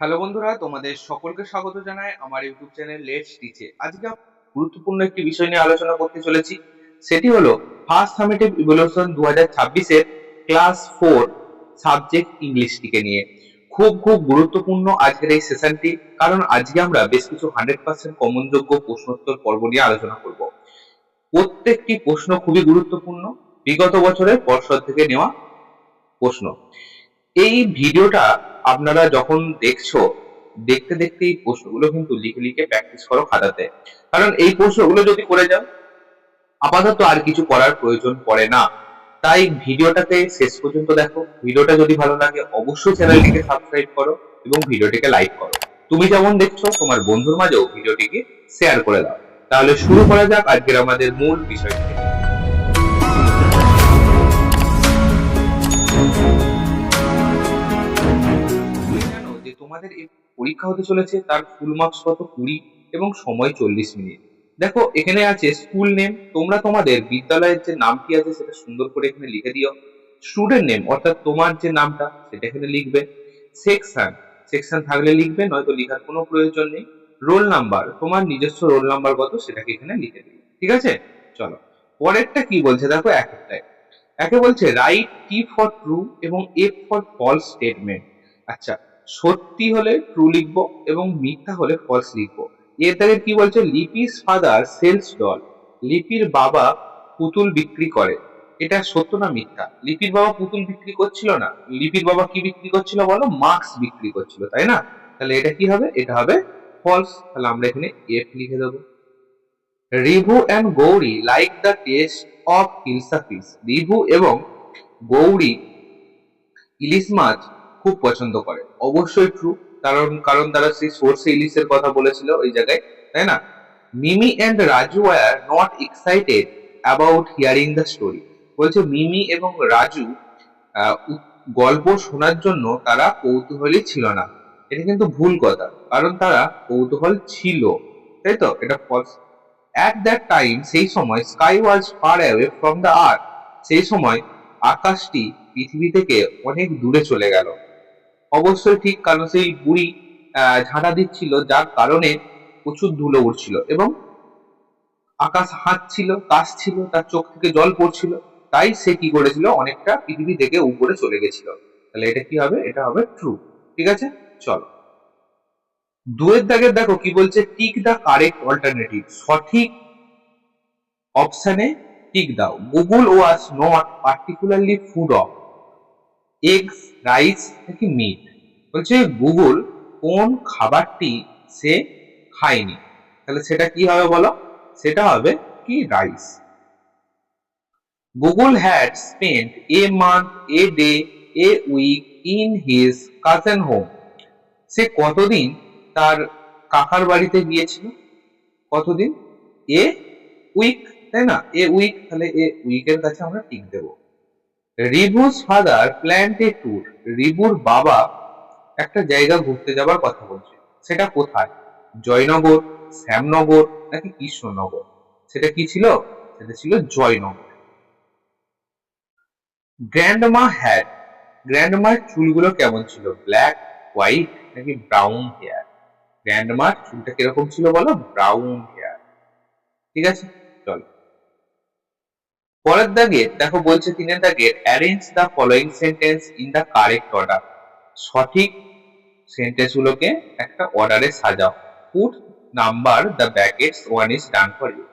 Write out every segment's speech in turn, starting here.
Hello বন্ধুরা, তোমাদের সকলকে স্বাগত জানাই আমার ইউটিউব চ্যানেল লেটস টিচে। আজকে আমরা গুরুত্বপূর্ণ একটি বিষয় নিয়ে আলোচনা করতে চলেছি। সেটি হলো ফার্স্ট সামেটিভ ইভ্যালুয়েশন 2026 এর ক্লাস 4 সাবজেক্ট ইংলিশটিকে নিয়ে। খুব খুব গুরুত্বপূর্ণ আজকের এই সেশনটি, কারণ আজকে আমরা বেশ কিছু 100% কমনযোগ্য প্রশ্নোত্তর পর্ব নিয়ে আলোচনা করব। প্রত্যেকটি প্রশ্ন খুবই গুরুত্বপূর্ণ, বিগত বছরের পর্ষদ থেকে নেওয়া প্রশ্ন। এই ভিডিওটা আপনারা যখন দেখছো, দেখতে দেখতে এই প্রশ্নগুলো কিন্তু লিখে লিখে প্র্যাকটিস করো খাতাতে। কারণ এই প্রশ্নগুলো যদি করে যাও, আপাতত আর কিছু করার প্রয়োজন পড়ে না। তাই ভিডিওটাকে শেষ পর্যন্ত দেখো। ভিডিওটা যদি ভালো লাগে অবশ্যই চ্যানেলটিকে সাবস্ক্রাইব করো এবং ভিডিওটিকে লাইক করো। তুমি যেমন দেখছো তোমার বন্ধুর মাঝেও ভিডিওটিকে শেয়ার করে দাও। তাহলে শুরু করা যাক আজকের আমাদের মূল বিষয়টি। জানো যে তোমাদের এই পরীক্ষা হতে চলেছে, তার ফুল মার্কস কত 20 এবং সময় 40 মিনিট। দেখো এখানে আছে স্কুল নেম, তোমরা তোমাদের বিদ্যালয়ের যে নামটি আছে সেটা সুন্দর করে এখানে লিখে দিও। স্টুডেন্ট নেম অর্থাৎ তোমার যে নামটা সেটা এখানে লিখবে। সেকশন, সেকশন থাকলে লিখবে, নয়তো লেখার কোনো প্রয়োজন নেই। রোল নাম্বার, তোমার নিজস্ব রোল নাম্বার কত সেটাকে এখানে লিখে দিও। ঠিক আছে, চলো পরেরটা কি বলছে দেখো। একে বলছে রাইট টি ফর ট্রু এবং এফ ফর ফলস স্টেটমেন্ট। আচ্ছা, সত্যি হলে ট্রু লিখবো এবং মিথ্যা হলে ফলস লিখবো। এর দাগে কি বলছে, লিপিস ফাদার সেলস ডল। লিপির বাবা পুতুল বিক্রি করে। এটা সত্য না মিথ্যা? লিপির বাবা পুতুল বিক্রি করছিল না, লিপির বাবা কি বিক্রি করছিল বলো? মার্কস বিক্রি করছিল, তাই না? তাহলে এটা কি হবে? এটা হবে ফলস। তাহলে আমরা এখানে এফ লিখে দেবো। Rivu and Gauri like the taste of hilsa fish. Rivu এবং গৌরী ইলিশ মাছ খুব পছন্দ করে। অবশ্যই ট্রু, কারণ কারণ তারা সেই সর্ষে ইলিশের কথা বলেছিল ওই জায়গায়, তাই না? Mimi and Raju are not excited about hearing the story. বলছে মিমি এবং রাজু গল্প শোনার জন্য তারা কৌতূহলী ছিল না। এটা কিন্তু ভুল কথা, কারণ তারা কৌতূহল ছিল, তাই তো? এটা ফলস। অ্যাট দ্যাট টাইম, সেই সময়, sky was far away from the earth. সেই সময় আকাশটি পৃথিবী থেকে অনেক দূরে চলে গেল। অবশ্যই ঠিক, কারণ সেই বুড়ি ঝাঁটা দিচ্ছিল, যার কারণে প্রচুর ধুলো উড়ছিল এবং আকাশ হাঁটছিল, কাশছিল, তার চোখ থেকে জল পড়ছিল। তাই সে কি করেছিল, অনেকটা পৃথিবী থেকে উপরে চলে গেছিল। তাহলে এটা কি হবে? এটা হবে ট্রু। ঠিক আছে, চলো দুয়ের দাগের দেখো কি বলছে, টিক দা কারেক্ট অল্টারনেটিভ। সঠিক অপশনে টিক দাও। Google was not particularly food of eggs, rice নাকি মিট। বলছে গুগল কোন খাবারটি সে খায়নি। তাহলে সেটা কি হবে বলো? সেটা হবে কি? Rice. Gugul had spent a month, a day, a week in his cousin home. সে কতদিন তার কাকার বাড়িতে গিয়েছিল? কতদিন? এ উইক, তাই না? এ উইক, তাহলে এ উইকের কাছে আমরা টিক দেবো। Rivu's father planned a tour. রিভুর বাবা একটা জায়গা ঘুরতে যাবার কথা বলছে। সেটা কোথায়? জয়নগর, শ্যামনগর নাকি কৃষ্ণনগর? সেটা কি ছিল? সেটা ছিল জয়নগর। গ্র্যান্ডমা হ্যাড, গ্র্যান্ডমার চুলগুলো কেমন ছিল? ব্ল্যাক, হোয়াইট নাকি ব্রাউন হেয়ার? গ্র্যান্ডমার চুলটা কিরকম ছিল বলো? Brown hair. ঠিক আছে, চলো পরের দাগে দেখো। বলছে তিনের দাগে, arrange the following sentence in the correct order. সঠিক সেন্টেন্স গুলোকে একটা অর্ডারে সাজাও। Put number the brackets, one is done for you.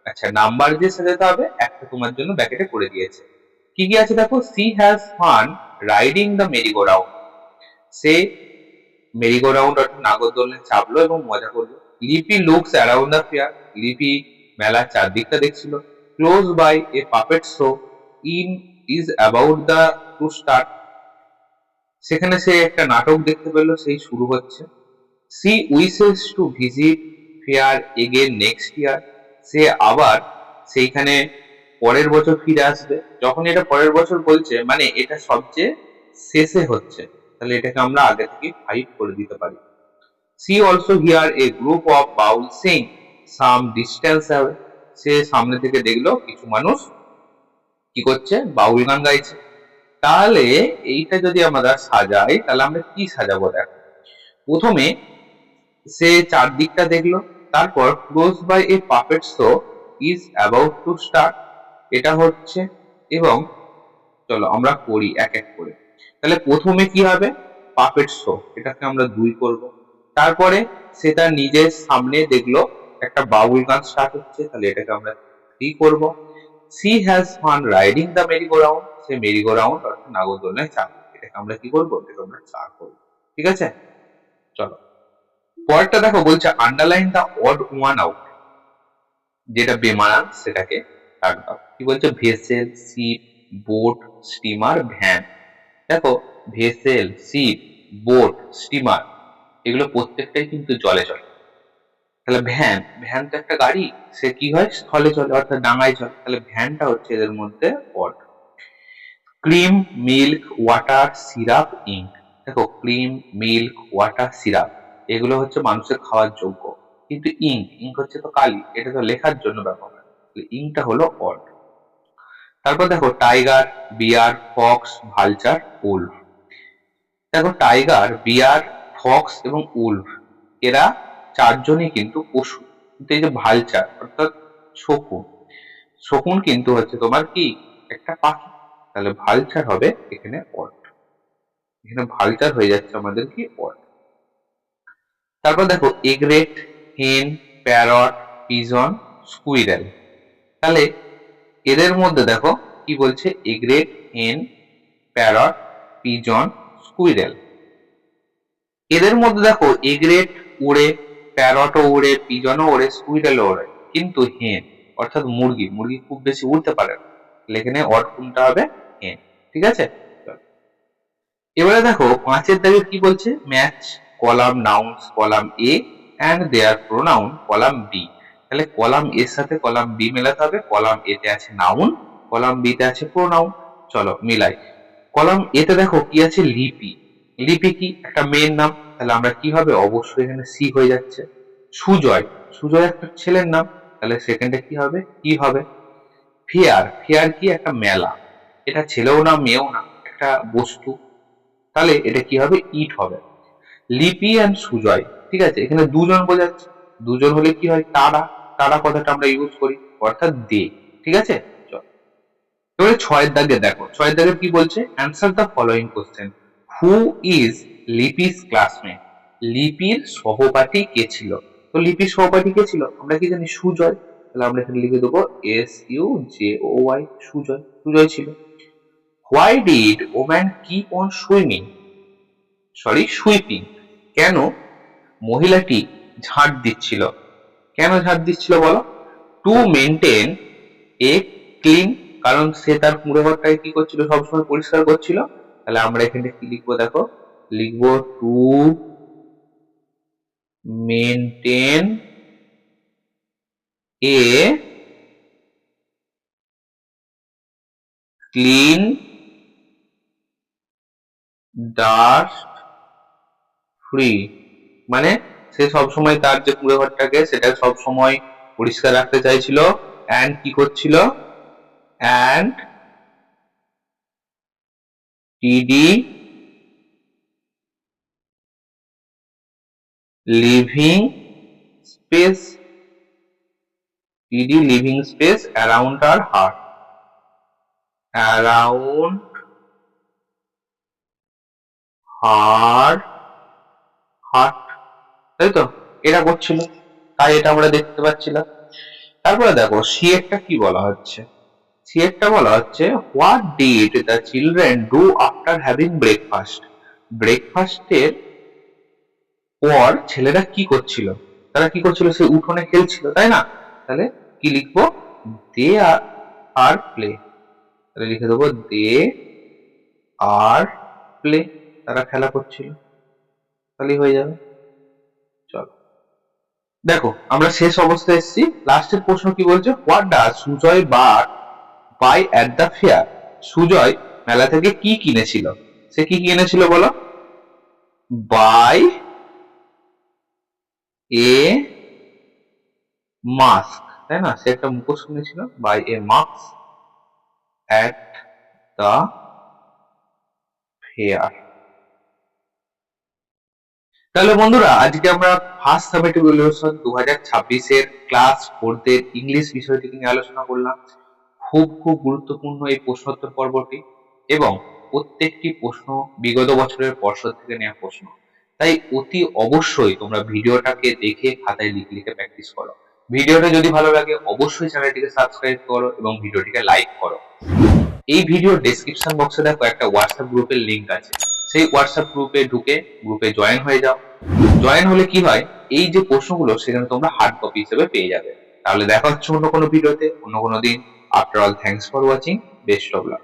আচ্ছা, নাম্বার দিয়ে সাজাতে হবে, একটা তোমার জন্য ব্যাকেটে করে দিয়েছে। কি কি আছে দেখো, she has fun riding the merry go round. Say merry go round অর্থাৎ নাগরদোলনে চাপলো এবং মজা করলো। লিপি লুকস অ্যারাউন্ড দ্য ফেয়ার। লিপি মেলার চারদিকটা দেখছিল। Close by a puppet show in is about the to start. সেখানে সে একটা নাটক দেখতে পেলো, সেই শুরু হচ্ছে। She wishes to visit fair again next year. সে আবার সেইখানে পরের বছর ফিরে আসবে। যখন এটা পরের বছর বলছে, মানে এটা সবচেয়ে শেষে হচ্ছে, তাহলে এটাকে আমরা আগে থেকে 5 করে দিতে পারি। She also hear a group of Baul sing some distance away. সে সামনে থেকে দেখলো কিছু মানুষ কি করছে, বাউল গান গাইছে। তাহলে এইটা যদি আমরা সাজাই, তাহলে আমরা কি সাজাবো দেখো। প্রথমে সে চারদিকটা দেখলো, তারপর close by a puppet show is about to start, এটা হচ্ছে। এবং চলো আমরা করি এক এক করে। তাহলে প্রথমে কি হবে, পাপেট শো, এটাকে আমরা 2 করব। তারপরে সে তার নিজের সামনে দেখলো একটা বাউল গান স্টার্ট হচ্ছে, তাহলে এটাকে আমরা 3 করব। She has fun riding the Mary go round, say Mary go round অর্থাৎ নাগরদোলনায় চাপে, এটাকে আমরা কি করবো, এটাকে আমরা 4 করবো। ঠিক আছে, চলো পরেরটা দেখো, বলছে underline the odd one out, যেটা বেমানান সেটাকে দাগ দাও। কি বলছে, vessel, ship, boat, steamer, van. দেখো ভেসেল, শিপ, বোট, স্টিমার এগুলো প্রত্যেকটাই কিন্তু জলে চলে। তাহলে ভ্যান, ভ্যান তো একটা গাড়ি, সে কি হয়, স্থলে চলে অর্থাৎ ডাঙায় চলে, তাহলে ভ্যানটা হচ্ছে এদের মধ্যে পড। Cream, milk, water, syrup, ink. দেখো ক্রিম, মিল্ক, ওয়াটার, সিরাপ এগুলো হচ্ছে মানুষের খাওয়ার যোগ্য, কিন্তু ইঙ্ক, ইঙ্ক হচ্ছে তো কালি, এটা তো লেখার জন্য ব্যবহার হয়, ইঙ্কটা হলো অড। তারপর দেখো টাইগার, বিয়ার, ফক্স, ভালচার, উলফ। দেখো টাইগার, বিয়ার, ফক্স এবং উলফ এরা চারজনই কিন্তু পশু, কিন্তু এই যে ভালচার অর্থাৎ শকুন, শকুন কিন্তু হচ্ছে তোমার কি, একটা পাখি, তাহলে ভালচার হবে এখানে অড। এখানে ভালচার হয়ে যাচ্ছে আমাদের কি, অড। তারপর দেখো এগরেট, হেন, প্যারট, পিজন, স্কুইরেল। তাহলে এদের মধ্যে দেখো কি বলছে, এগরেট, হেন, প্যারট, পিজন, স্কুইরেল। এদের মধ্যে দেখো এগরেট উড়ে, প্যারটও উড়ে, পিজনও ওড়ে, স্কুইরেলও ওড়ে, কিন্তু হেন অর্থাৎ মুরগি, মুরগি খুব বেশি উড়তে পারে না, তাহলে এখানে অড কোনটা হবে, হেন। ঠিক আছে, এবারে দেখো 5 দাগে কি বলছে, match column nouns column A and their pronoun column B. তাহলে কলাম এর সাথে কলাম বি মেলাতে হবে, কলাম এ তে আছে নাউন, কলাম বি তে আছে প্রোনাউন। চলো মিলাই। কলাম এ তে দেখো কি আছে, লিপি, লিপি কি একটা মেয়ের নাম, তাহলে আমরা কি হবে, অবশ্যই এখানে সি হয়ে যাচ্ছে। সুজয়, সুজয় একটা ছেলের নাম, তাহলে সেকেন্ডে কি হবে, কি হবে। ফেয়ার, ফেয়ার কি একটা মেলা, এটা ছেলেও না মেয়েও না, একটা বস্তু, তাহলে এটা কি হবে, ইট হবে। লিপি অ্যান্ড সুজয়, ঠিক আছে, এখানে দুজন বোঝাচ্ছে, দুজন হলে কি হয়, তারা, তারা কথাটা আমরা ইউজ করি অর্থাৎ দে। ঠিক আছে, চল এবারে 6 দাগে দেখো, 6 দাগের কি বলছে, answer the following question, who is Lipi's classmate, লিপির সহপাঠী কে ছিল। তো লিপির সহপাঠী কে ছিল, আমরা কি জানি, সুজয়, তাহলে আমরা এখানে লিখে দেবো SUJOY, সুজয়, সুজয় ছিল। Why did woman keep on swimming, sorry sweeping, কেন মহিলাটি ঝাঁট দিচ্ছিল, কেন ঝাঁট দিচ্ছিল বলো, টু মেনটেন এ ক্লিন, কারণ সে তার পুরো ঘরটাকে কি করছিল, সবসময় পরিষ্কার করছিল, তাহলে আমরা এখানে কি লিখবো দেখো, লিখবো to maintain a clean dust free, মানে সে সবসময় তার যে কুড়ে ঘরটাকে সেটা সবসময় পরিষ্কার রাখতে চাইছিল, অ্যান্ড কি করছিল, অ্যান্ড টিডি লিভিং স্পেস, টিডি লিভিং স্পেস অ্যারাউন্ড আর হার্ট, অ্যারাউন্ড হার্ট, হার্ট, তাই তো, এটা করছিল, তাই এটা আমরা দেখতে পাচ্ছিলাম। তারপরে দেখো সি একটা কি বলা হচ্ছে, সি একটা বলা হচ্ছে, what did the children do after having breakfast, ব্রেকফাস্টের পর ছেলেরা কি করছিল, তারা কি করছিল, সে উঠোনে খেলছিল, তাই না, তাহলে কি লিখবো, দে আর প্লে, তাহলে লিখে দেবো দে আর প্লে, তারা খেলা করছিল, তাহলেই হয়ে যাবে। চলো দেখো আমরা শেষ অবস্থায় এসেছি, লাস্টের প্রশ্ন কি বলছে, what does Sujoy buy at the fair, Sujoy মেলা থেকে কি কিনেছিল, সে কি কিনেছিল বলো, বাই এ মাস্ক, তাই না, সে একটা মুখোশ কিনেছিল, buy a mask at the fair. তাহলে বন্ধুরা, আজকে আমরা ফার্স্ট সামেটিভ ইভ্যালুয়েশন 2026 এর ক্লাস 4 এর ইংলিশ বিষয়টিকে নিয়ে আলোচনা করলাম। খুব খুব গুরুত্বপূর্ণ এই প্রশ্নোত্তর পর্বটি, এবং প্রত্যেকটি প্রশ্ন বিগত বছরের পর্ষদ থেকে নেওয়া প্রশ্ন। তাই অতি অবশ্যই তোমরা ভিডিওটাকে দেখে খাতায় লিখে লিখে প্র্যাকটিস করো। ভিডিওটা যদি ভালো লাগে অবশ্যই চ্যানেলটিকে সাবস্ক্রাইব করো এবং ভিডিওটিকে লাইক করো। এই ভিডিওর ডেসক্রিপশন বক্সে দেখো একটা হোয়াটসঅ্যাপ গ্রুপের লিংক আছে। সেই হোয়াটসঅ্যাপ গ্রুপে ঢুকে গ্রুপে জয়েন হয়ে যাও। জয়েন হলে কি হয়, এই যে প্রশ্নগুলো সেখানে তোমরা হার্ড কপি হিসেবে পেয়ে যাবে। তাহলে দেখা হচ্ছে অন্য কোনো ভিডিওতে, অন্য কোনো দিন। After all, thanks for watching. Best of luck.